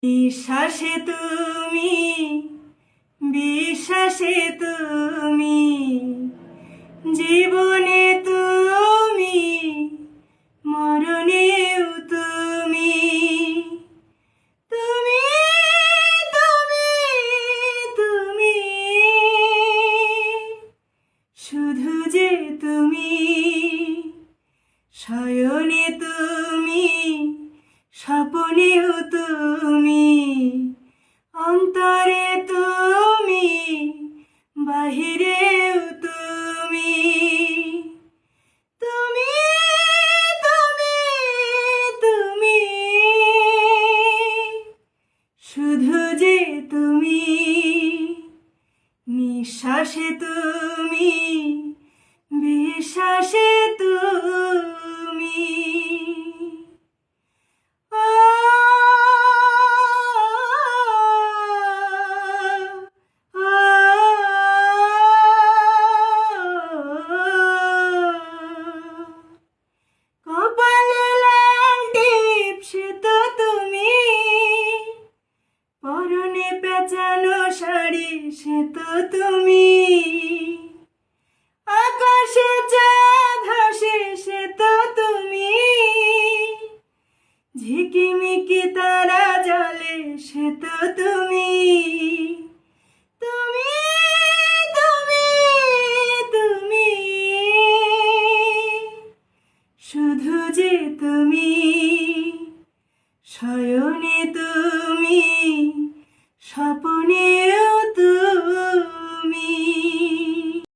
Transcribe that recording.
বিশ্বাসে তুমি, বিশ্বাসে তুমি, জীবনে তুমি, মরণেও তুমি, তুমি, তুমি, তুমি, শুধু যে তুমি, শয়নে তুমি, স্বপ্নেও তুমি, অন্তরে তুমি, বাহিরেও তুমি, তুমি, তুমি, তুমি, শুধু যে তুমি, নিঃশ্বাসে তুমি, বিশ্বাসে তুমি। কপালে লাল টিপ সে তো তুমি, পরনে পেঁচানো শাড়ি সে তো তুমি, আকাশে চাঁদ হাসে সে তো তুমি, ঝিকিমিকি তারা জ্বলে সে তো তুমি, তুমি, তুমি, তুমি, শুধু যে তুমি, শয়নে তুমি।